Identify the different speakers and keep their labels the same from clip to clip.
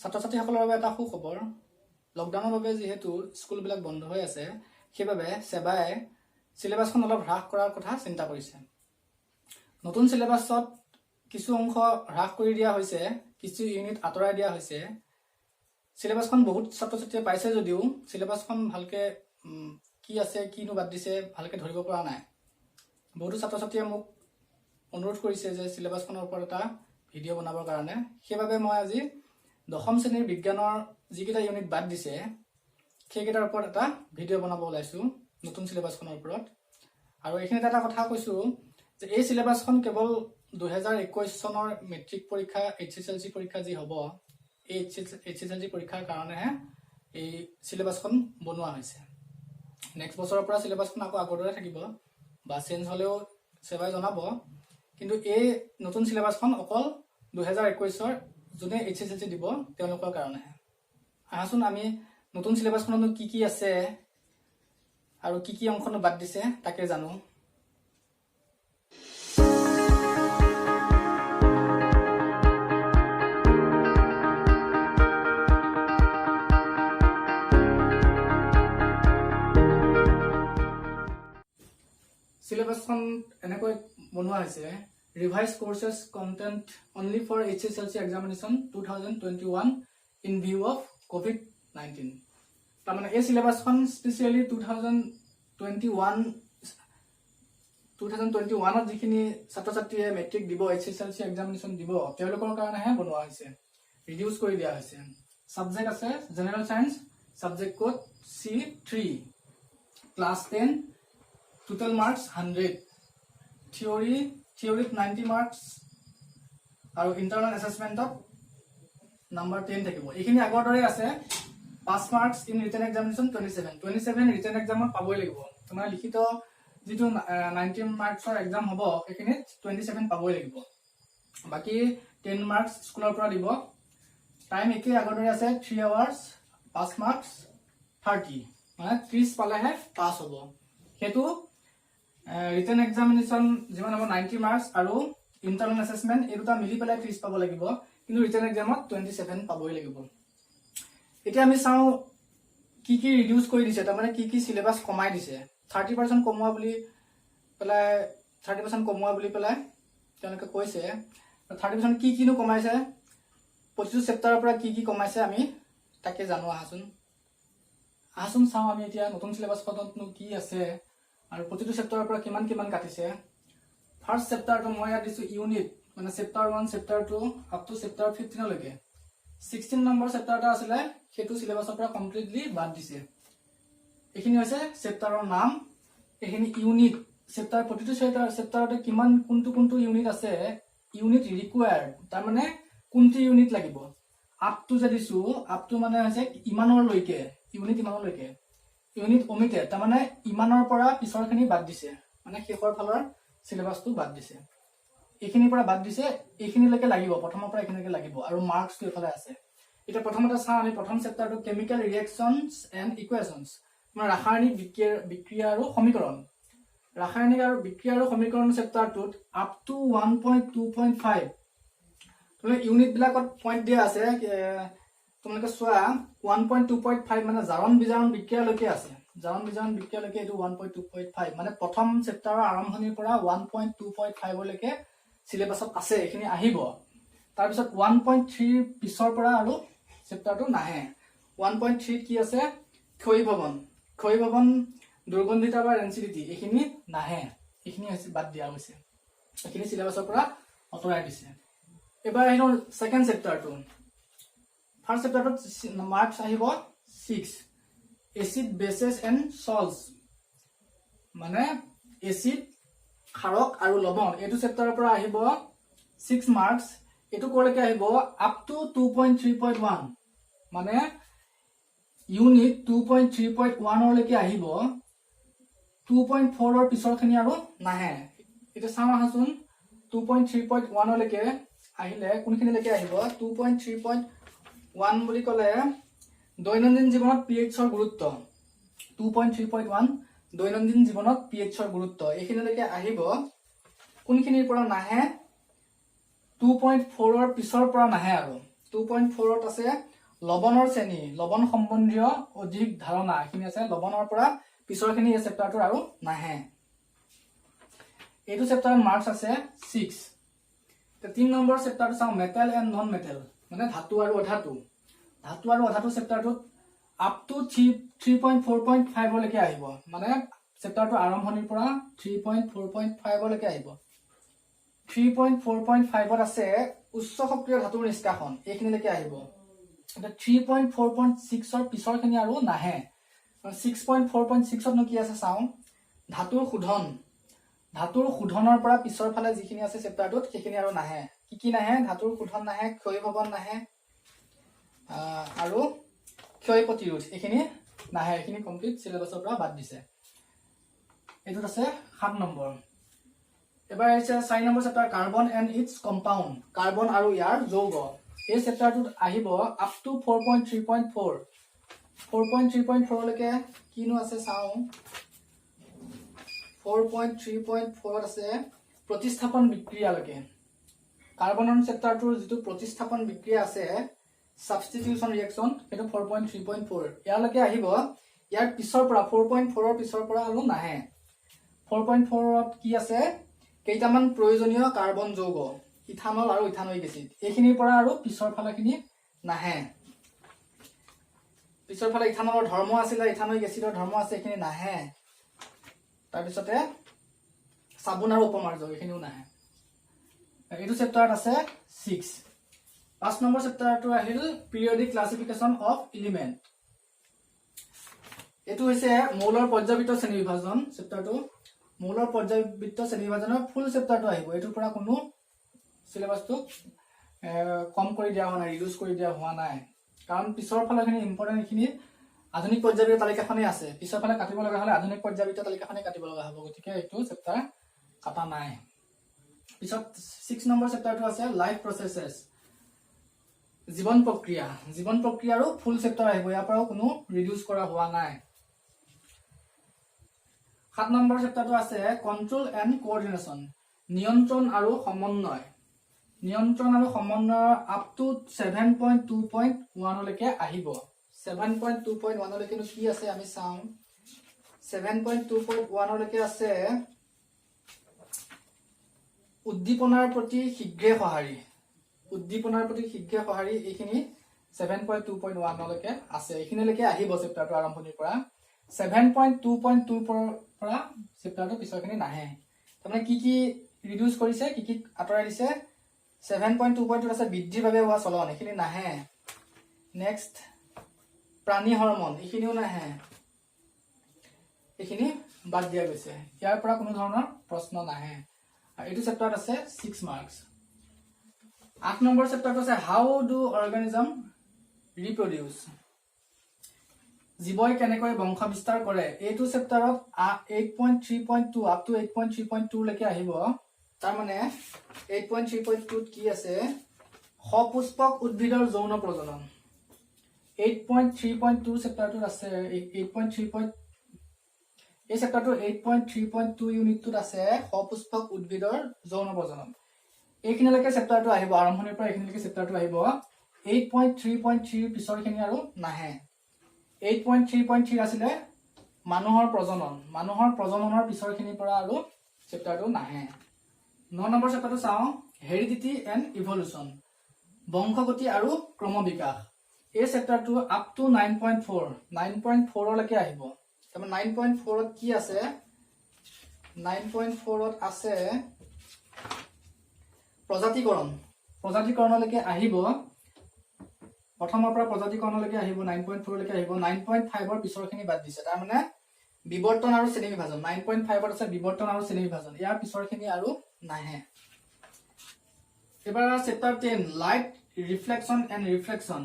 Speaker 1: ছাত্ৰ ছাত্ৰীসকলৰ বাবে এটা সুখবৰ। লকডাউনৰ বাবে যিহেতু স্কুলবিলাক বন্ধ হৈ আছে, সেইবাবে সেৱাই সিলেবাছখন অলপ হ্ৰাস কৰাৰ কথা চিন্তা কৰিছে। নতুন সিলেবাছত কিছু অংশ হ্ৰাস কৰি দিয়া হৈছে, কিছু ইউনিট আঁতৰাই দিয়া হৈছে। সিলেবাছখন বহুত ছাত্ৰ ছাত্ৰীয়ে পাইছে যদিও সিলেবাছখন ভালকে কি আছে কিনো বাদ দিছে ভালকে ধৰিব পৰা নাই। বহুতো ছাত্ৰ ছাত্ৰীয়ে মোক অনুৰোধ কৰিছে যে সিলেবাছখনৰ ওপৰত এটা ভিডিঅ' বনাবৰ কাৰণে। সেইবাবে মই আজি দশম শ্ৰেণীৰ বিজ্ঞানৰ যিকেইটা ইউনিট বাদ দিছে সেইকেইটাৰ ওপৰত এটা ভিডিঅ' বনাব ওলাইছো নতুন সিলেবাছখনৰ ওপৰত। আৰু এইখিনিতে এটা কথা কৈছো যে এই সিলেবাছখন কেৱল 2021 চনৰ মেট্ৰিক পৰীক্ষা HSLC পৰীক্ষা যি হ'ব, এই HSLC পৰীক্ষাৰ কাৰণেহে এই সিলেবাছখন বনোৱা হৈছে। নেক্সট বছৰৰ পৰা সিলেবাছখন আকৌ আগৰ দৰে থাকিব বা চেঞ্জ হ'লেও সেৱাই জনাব, কিন্তু এই নতুন সিলেবাছখন অকল 2021 যোনে HSLC দিব তেওঁলোকৰ কাৰণেহে। আহাচোন আমি নতুন সিলেবাছখনত কি কি আছে আৰু কি কি অংশ বাদ দিছে তাকে জানো। সিলেবাছখন এনেকৈ বনোৱা হৈছে: revise courses content only for HSLC examination 2021 in view of COVID-19। তাৰমানে এই সিলেবাছখন স্পেচিয়েলি 2021ত যিখিনি ছাত্ৰ ছাত্ৰীয়ে মেট্ৰিক দিব, HSLC এক্সামিনেশ্যন দিব, তেওঁলোকৰ কাৰণেহে বনোৱা হৈছে, ৰিডিউচ কৰি দিয়া হৈছে। ছাবজেক্ট আছে general science, subject code C3, class 10, total marks 100, থিয়ৰিত 90 মাৰ্কস আৰু ইণ্টাৰনেল এছেছমেণ্টত নাম্বাৰ 10 থাকিব। এইখিনি আগৰ দৰে আছে। 5 marks in written examination 27 written এক্সামত পাবই লাগিব। তোমাৰ লিখিত যিটো 90 মাৰ্কসৰ এক্সাম হ'ব এইখিনিত 27 পাবই লাগিব। বাকি 10 মাৰ্কস স্কুলৰ পৰা দিব। টাইম একে আগৰ দৰে আছে, 3 আৱাৰ্ছ, 5 মাৰ্কস 30, মানে 30 পালেহে পাছ হ'ব। সেইটো ৰিটেন এক্সামিনেশ্যন যিমান হ'ব 90 মাৰ্কস আৰু ইণ্টাৰনেল এছেছমেণ্ট এই দুটা মিলি পেলাই 30 পাব লাগিব, কিন্তু ৰিটেন এক্সামত 27 পাবই লাগিব। এতিয়া আমি চাওঁ কি কি ৰিডিউচ কৰি দিছে, তাৰমানে কি কি সিলেবাছ কমাই দিছে। 30% কমোৱা বুলি পেলাই তেওঁলোকে কৈছে। 30% কিনো কমাইছে, প্ৰতিটো চেপ্টাৰৰ পৰা কি কমাইছে আমি তাকে জানো। আহাচোন চাওঁ আমি এতিয়া নতুন সিলেবাছখনতনো কি আছে আৰু প্ৰতিটো চেপ্টাৰৰ পৰা কিমান কাটিছে। ফাৰ্ষ্ট চেপ্টাৰটো মই ইয়াত দিছো ইউনিট, মানে chapter 1, chapter 2 up to chapter 15 লৈকে। 16 নম্বৰ চেপ্টাৰ এটা আছিলে, সেইটো সিলেবাছৰ পৰা কমপ্লিটলি বাদ দিছে। এইখিনি হৈছে চেপ্টাৰৰ নাম, এইখিনি ইউনিট, চেপ্টাৰ প্ৰতিটো চেপ্টাৰতে কোনটো ইউনিট আছে, ইউনিট ৰিকুৱায়াৰ্ড, তাৰমানে কোনটো ইউনিট লাগিব। আপ টু যে দিছো, আপ টু মানে হৈছে ইমানৰলৈকে, ইউনিট ইমানলৈকে। ইউনিট ওমিটেড, তাৰমানে ইমানৰ পৰা পিছৰখিনি বাদ দিছে, মানে শেষৰ ফালৰ সিলেবাছটো বাদ দিছে। এইখিনিৰ পৰা বাদ দিছে, এইখিনিলৈকে লাগিব, প্ৰথমৰ পৰা এইখিনিলৈকে লাগিব, আৰু মাৰ্কছটো এইফালে আছে। এতিয়া প্ৰথমতে চাওঁ আমি প্ৰথম চেপ্টাৰটো কেমিকেল ৰিয়েকশ্যনছ এণ্ড ইকুৱেশ্যনছ, মানে ৰাসায়নিক বিক্ৰিয়া আৰু সমীকৰণ। ৰাসায়নিক আৰু বিক্ৰিয়া আৰু সমীকৰণ চেপ্টাৰটোত আপ টু 1.2.5 ইউনিট বিলাকত পইণ্ট দিয়া আছে। তোমালোকে চোৱা 1.2.5 মানে জাৰণ বিজাৰণ বিক্ৰিয়ালৈকে আছে। জাৰণ বিজাৰণ বিক্ৰিয়ালৈকে এইটো 1.2.5, মানে প্ৰথম চেপ্টাৰৰ আৰম্ভণিৰ পৰা 1.2.5 লৈকে সিলেবাছত আছে, এইখিনি আহিব। তাৰপিছত 1.3 পিছৰ পৰা আৰু চেপ্টাৰটো নাহে। 1.3 কি আছে, ক্ষয়ীভৱন, দুৰ্গন্ধিতা বা ৰেঞ্চিডিটি, এইখিনি নাহে, এইখিনি বাদ দিয়া হৈছে, এইখিনি সিলেবাছৰ পৰা আঁতৰাই দিছে। এবাৰ আহিলো ছেকেণ্ড চেপ্টাৰটো। ফাৰ্ষ্ট চেপ্টাৰটোত মাৰ্কস আহিব 6, এচিড বেচেছ এণ্ড সল্টছ, মানে এচিড, ক্ষাৰক আৰু লৱণ। এইটো চেপ্টাৰৰ পৰা আহিব 6 মাৰ্কস। এইটো ক'লৈকে আহিব, আপ টু 2.3.1, মানে ইউনিট 2.3.1 লৈকে আহিব। 2.4 পিছৰখিনি আৰু নাহে। এতিয়া চাওঁ আহাচোন, 2.3.1 লৈকে আহিলে কোনখিনিলৈকে আহিব। 2.3.1 বুলি ক'লে দৈনন্দিন জীৱনত pHৰ গুৰুত্ব, 2.3.1 দৈনন্দিন জীৱনত pHৰ গুৰুত্ব, এইখিনিলৈকে আহিব। কোনখিনিৰ পৰা নাহে, 2.4 পিছৰ পৰা নাহে আৰু 2.4 আছে লবণৰ শ্ৰেণী, লবণ সম্বন্ধীয় অধিক ধাৰণা, এইখিনি আছে লবণৰ পৰা পিছৰখিনি এই চেপ্টাৰটোৰ আৰু নাহে। এইটো চেপ্টাৰৰ মাৰ্কস আছে 6। 3 নম্বৰ চেপ্টাৰটো চাওঁ, মেটেল এণ্ড নন মেটেল, মানে ধাতু আৰু অধাতু। ধাতু আৰু অধাতু চেপ্টাৰটোত আপ টু 3.4.5 লৈকে আহিব, মানে চেপ্টাৰটো আৰম্ভণিৰ পৰা 3.4.5 লৈকে আহিব। 3.4.5 আছে উচ্চ সক্ৰিয় ধাতুৰ নিষ্কাশন, এইখিনিলৈকে আহিব। 3.4.6 পিছৰখিনি আৰু নাহে। 6.4.6 নো কি আছে চাওঁ, ধাতুৰ শোধন। ধাতুৰ শোধনৰ পৰা পিছৰ ফালে যিখিনি আছে চেপ্টাৰটোত সেইখিনি আৰু নাহে। কি কি নাহে? ধাতুৰ শোধন নাহে, ক্ষয় ভৱন নাহে, আৰু ক্ষয় প্ৰতিৰোধ এইখিনি নাহে। এইখিনি কমপ্লিট চিলেবাছৰ পৰা বাদ দিছে। এইটোত আছে 7 নম্বৰ। এবাৰ আহিছে 4 number chapter, carbon and its compound, carbon আৰু ইয়াৰ যৌগ। এই চেপ্টাৰটোত আহিব আপ টু 4.3.4। 4.3.4 লৈকে কিনো আছে চাওঁ। 4.3.4 আছে প্ৰতিস্থাপন বিক্ৰিয়ালৈকে। কাৰ্বনৰ চেপ্টাৰটোৰ যিটো প্ৰতিস্থাপন বিক্ৰিয়া আছে, সাবস্টিটিউশন ৰিয়েকশন, সেইটো 4.3.4 ইয়ালৈকে আহিব। ইয়াৰ পিছৰ পৰা 4.4 পিছৰ পৰা আৰু নাহে। 4.4ত কি আছে? কেইটামান প্ৰয়োজনীয় কাৰ্বন যৌগ, ইথানল আৰু ইথানয়িক এচিড, এইখিনিৰ পৰা আৰু পিছৰ ফালেখিনি নাহে। পিছৰ ফালে ইথানলৰ ধৰ্ম আছিলে, ইথানয়িক এচিডৰ ধৰ্ম আছে, এইখিনি নাহে। তাৰপিছতে চাবোন আৰু উপমাৰ্জ, এইখিনিও নাহে। এইটো চেপ্টাৰত আছে 6। 5 নম্বৰ চেপ্টাৰটো আহিল পিৰিয়ডিক ক্লাছিফিকেশ্যন অফ এলিমেণ্ট। এইটো হৈছে মৌলৰ পৰ্যায়বৃত্ত শ্ৰেণী বিভাজন চেপ্টাৰটো। মৌলৰ পৰ্যায়বৃত্ত শ্ৰেণী বিভাজনৰ ফুল চেপ্টাৰটো আহিব। এইটোৰ পৰা কোনো চিলেবাছটো কম কৰি দিয়া হোৱা নাই, ৰিডিউচ কৰি দিয়া হোৱা নাই, কাৰণ পিছৰ ফালেখিনি ইম্পৰ্টেণ্ট এইখিনি আধুনিক পৰ্যায়বৃত্ত তালিকাখনেই আছে। পিছৰ ফালে কাটিব লগা হ'লে আধুনিক পৰ্যায়বৃত্ত তালিকাখনেই কাটিব লগা হ'ব, গতিকে এইটো চেপ্টাৰ কাটা নাই। পিছত 6 নম্বৰ চেপ্টাৰটো আছে লাইফ প্ৰচেছেছ, জীৱন প্ৰক্ৰিয়া। জীৱন প্ৰক্ৰিয়াৰো ফুল চেপ্টাৰ আহিব, ইয়াৰ পৰাও কোনো ৰিডিউচ কৰা হোৱা নাই। 7 নম্বৰ চেপ্টাৰটো আছে কন্ট্ৰোল এণ্ড কোঅৰ্ডিনেশ্যন, নিয়ন্ত্ৰণ আৰু সমন্বয়। নিয়ন্ত্ৰণ আৰু সমন্বয়ৰ আপ টু 7.2.1 লৈকে আহিব। 7.2.1 লৈকে কি আছে আমি চাওঁ। 7.2.1 লৈকে আছে উদ্দীপনাৰ প্ৰতি শীঘ্ৰে সঁহাৰি। উদ্দীপনাৰ প্ৰতি শীঘ্ৰে সঁহাৰি এইখিনি 7.2.1 লৈকে আছে। এইখিনিলৈকে আহিব চেপ্টাৰটো আৰম্ভণিৰ পৰা। 7.2.2 পৰা চেপ্টাৰটো পিছৰখিনি নাহে। তাৰমানে কি কি ৰিডিউচ কৰিছে, কি কি আঁতৰাই দিছে। 7.2.2 আছে বৃদ্ধিৰ বাবে হোৱা চলন, এইখিনি নাহে। নেক্সট প্ৰাণী হৰমন, এইখিনিও নাহে, এইখিনি বাদ দিয়া গৈছে। ইয়াৰ পৰা কোনো ধৰণৰ প্ৰশ্ন নাহে। আৰু এইটো চেপ্টাৰত আছে 6 মাৰ্কস। 8 নম্বৰ চেপ্টাৰটো আছে হাউ ডু অৰ্গানিজম ৰিপ্ৰডিউচ, জীৱই কেনেকৈ বংশ বিস্তাৰ কৰে। এইটো চেপ্টাৰত 8.3.2 আপ টু 8.3.2 লৈকে আহিব। তাৰমানে 8.3.2 কি আছে, সপুষ্পক উদ্ভিদৰ যৌন প্ৰজনন। 8.3.2 চেপ্টাৰটোত আছে 8.3. এই চেপ্টাৰটো 8.3.2 ইউনিটটোত আছে সপুষ্পক উদ্ভিদৰ যৌন প্ৰজনন। এইখিনিলৈকে চেপ্টাৰটো আহিব, আৰম্ভণিৰ পৰা এইখিনিলৈকে চেপ্টাৰটো আহিব। 8.3.3 পিছৰখিনি আৰু নাহে। 8.3.3 আছিলে মানুহৰ প্ৰজনন, মানুহৰ প্ৰজননৰ পিছৰখিনিৰ পৰা আৰু চেপ্টাৰটো নাহে। 9 নম্বৰ চেপ্টাৰটো চাওঁ হেৰিডিটি এণ্ড ইভলিউচন, বংশগতি আৰু ক্ৰমবিকাশ। এই চেপ্টাৰটো আপ টু 9.4 লৈকে আহিব। তাৰমানে 9.4ত কি আছে, 9.4ত আছে প্ৰজাতিকৰণ। প্ৰজাতিকৰণলৈকে আহিব, প্ৰথমৰ পৰা প্ৰজাতিকৰণলৈকে আহিব, 9.4 লৈকে আহিব। 9.5ৰ পিছৰখিনি বাদ দিছে, তাৰমানে বিবৰ্তন আৰু শ্ৰেণী বিভাজন। 9.5ত আছে বিবৰ্তন আৰু শ্ৰেণী বিভাজন, ইয়াৰ পিছৰখিনি আৰু নাহে। এবাৰ chapter 10 light reflection and reflection,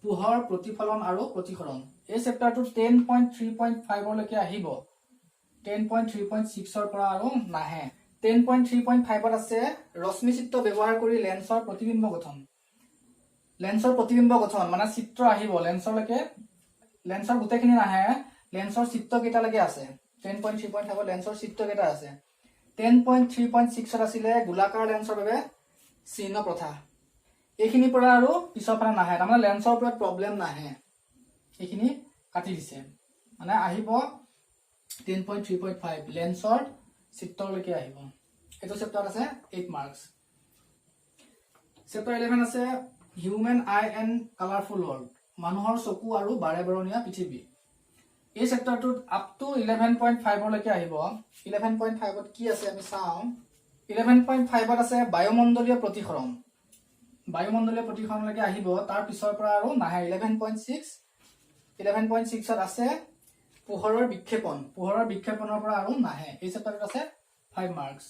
Speaker 1: পোহৰ প্ৰতিফলন আৰু প্ৰতিসৰণ। এই চেপ্টাৰটো 10.3.5 লৈকে আহিব। 10.3.6 পৰা আৰু নাহে। 10.3.5ত আছে ৰশ্মি চিত্ৰ ব্যৱহাৰ কৰি লেন্সৰ প্ৰতিবিম্ব গঠন। লেন্সৰ প্ৰতিবিম্ব গঠন মানে চিত্ৰ আহিব লেন্সৰলৈকে, লেন্সৰ গোটেইখিনি নাহে, লেন্সৰ চিত্ৰ কেইটালৈকে আছে। 10.3.5 লেন্সৰ চিত্ৰ কেইটা আছে। 10.3.6 আছিলে গোলাকাৰ লেন্সৰ বাবে চিহ্ন প্ৰথা। এইখিনিৰ পৰা আৰু পিছৰ ফালে নাহে, তাৰমানে লেন্সৰ ওপৰত প্ৰব্লেম নাহে, এইখিনি কাটি দিছে, মানে আহিব 10.3.5 লেন্সৰ চিত্ৰলৈকে আহিব। এইটো চেপ্টাৰত আছে 8 মাৰ্কছ। চেপ্টাৰ 11 আছে human I and colourful world, মানুহৰ চকু আৰু বাৰে বৰণীয়া পৃথিৱী। এই চেপ্টাৰটোত আপ টু 11.5 লৈকে আহিব। 11.5 কি আছে আমি চাওঁ। 11.5 আছে বায়ুমণ্ডলীয় প্ৰতিসৰণ। বায়ুমণ্ডলীয় প্ৰতিসৰণলৈকে আহিব, তাৰ পিছৰ পৰা আৰু নাহে। 11.6 আছে পোহৰৰ বিক্ষেপণ। পোহৰৰ বিক্ষেপণৰ পৰা আৰু নাহে। এই চেপ্টাৰটোত আছে 5 মাৰ্কছ।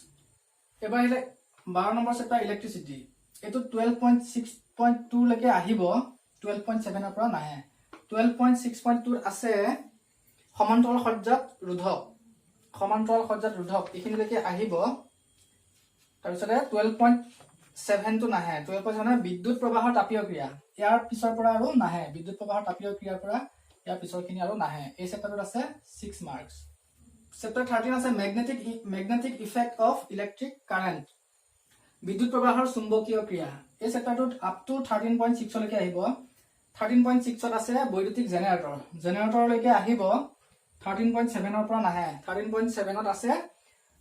Speaker 1: এবাৰ আহিলে 12 নম্বৰ চেপ্টাৰ ইলেক্ট্ৰিচিটি। এইটো 12.6.2 লৈকে আহিব, 12.7 পৰা নাহে। 12.6.2 আছে সমান্তৰাল সজ্জাত ৰোধক। সমান্তৰাল সজ্জাত ৰোধক এইখিনিলৈকে আহিব। তাৰপিছতে 12.7 নাহে। 12.7 বিদ্যুৎ প্ৰবাহৰ তাপীয় ক্ৰিয়া, ইয়াৰ পিছৰ পৰা আৰু নাহে। বিদ্যুৎ প্ৰবাহৰ তাপীয় ক্ৰিয়াৰ পৰা ইয়াৰ পিছৰখিনি আৰু নাহে। এই চেপ্টাৰটোত আছে 6 মাৰ্কছ। চেপ্টাৰ 13 আছে magnetic effect of electric current, বিদ্যুৎ প্ৰবাহৰ চুম্বকীয় ক্ৰিয়া। এই চেপ্টাৰটোত আপ টু 13.6 লৈকে আহিব। 13.6 আছে বৈদ্যুতিক জেনেৰেটৰ। জেনেৰেটৰলৈকে আহিব, 13.7 পৰা নাহে। 13.7 আছে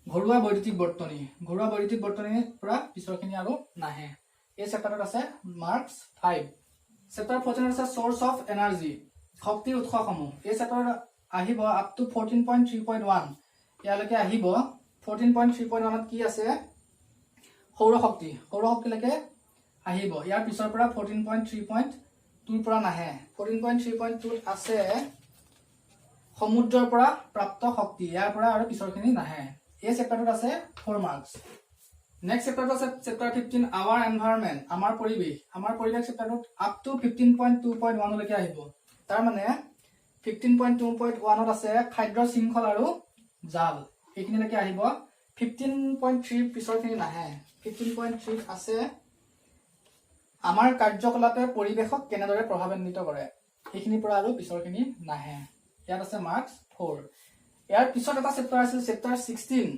Speaker 1: ঘৰুৱা বৈদ্যুতিক বৰ্তনী। ঘৰুৱা বৈদ্যুতিক বৰ্তনীৰ পৰা পিছৰখিনি আৰু নাহে। এই চেপ্টাৰটোত আছে মাৰ্কছ 5। চেপ্টাৰ 14 আছে চ'ৰ্চ অফ এনাৰ্জি, শক্তিৰ উৎসসমূহ। এই চেপ্টাৰত আহিব আপ টু 14.3.1 ইয়ালৈকে আহিব। 14.3.1 কি আছে সৌৰশক্তি। সৌৰশক্তিলৈকে আহিব। ইয়াৰ পিছৰ পৰা 14.3.2 পৰা নাহে। 14.3.2 আছে সমুদ্ৰৰ পৰা প্ৰাপ্ত শক্তি। ইয়াৰ পৰা আৰু পিছৰখিনি নাহে। এই চেপ্টাৰটোত আছে 4 মাৰ্কছ। নেক্সট চেপ্টাৰটো আছে চেপ্টাৰ 15 আৱাৰ এনভাইৰনমেণ্ট, আমাৰ পৰিৱেশ। আমাৰ পৰিৱেশ চেপ্টাৰটোত আপ টু 15.2.1 লৈকে আহিব। তাৰ মানে 15.2.1 আছে খাদ্য শৃংখল আৰু জাল, এইখিনিলৈকে আহিব। 15.3 পিছৰখিনি নাহে। 15.3 আছে আমাৰ কাৰ্যকলাপে পৰিৱেশক কেনেদৰে প্ৰভাৱান্বিত কৰে, এইখিনিৰ পৰা আৰু পিছৰখিনি নাহে। ইয়াত আছে মাৰ্কছ 4। ইয়াৰ পিছত এটা চেপ্টাৰ আছিল চেপ্টাৰ 16।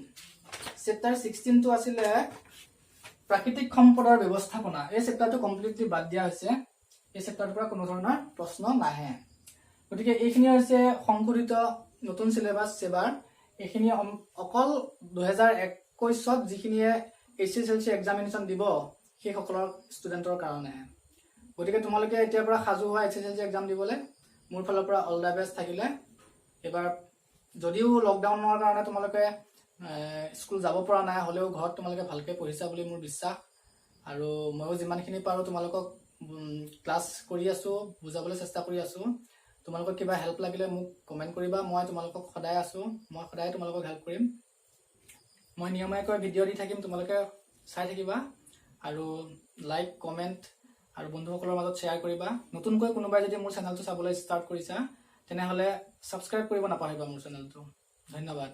Speaker 1: চেপ্টাৰ 16টো আছিলে প্ৰাকৃতিক সম্পদৰ ব্যৱস্থাপনা। এই চেপ্টাৰটো কমপ্লিটলি বাদ দিয়া হৈছে। এই চেপ্টাৰটোৰ পৰা কোনো ধৰণৰ প্ৰশ্ন নাহে। গতিকে এইখিনি হৈছে সংশোধিত নতুন চিলেবাছ এবাৰ। এইখিনি অকল 2021 যিখিনিয়ে HSLC এক্সামিনেশ্যন দিব সেইসকলৰ ষ্টুডেণ্টৰ কাৰণে। গতিকে তোমালোকে এতিয়াৰ পৰা সাজু হোৱা HSLC এক্সাম দিবলৈ। মোৰ ফালৰ পৰা অল দ্য বেষ্ট থাকিলে। এবাৰ যদিও লকডাউনৰ কাৰণে তোমালোকে স্কুল যাব পৰা নাই, হ'লেও ঘৰত তোমালোকে ভালকৈ পঢ়িছা বুলি মোৰ বিশ্বাস। আৰু ময়ো যিমানখিনি পাৰোঁ তোমালোকক ক্লাছ কৰি আছোঁ, বুজাবলৈ চেষ্টা কৰি আছোঁ। তোমালোকক কিবা হেল্প লাগিলে মোক কমেণ্ট কৰিবা। মই তোমালোকক সদায় আছোঁ, মই সদায় তোমালোকক হেল্প কৰিম। মই নিয়মীয়াকৈ ভিডিঅ' দি থাকিম, তোমালোকে চাই থাকিবা আৰু লাইক কমেণ্ট আৰু বন্ধুসকলৰ মাজত শ্বেয়াৰ কৰিবা। নতুনকৈ কোনোবাই যদি মোৰ চেনেলটো চাবলৈ ষ্টাৰ্ট কৰিছা তেনেহ'লে ছাবস্ক্ৰাইব কৰিব নাপাহৰিবা মোৰ চেনেলটো। ধন্যবাদ।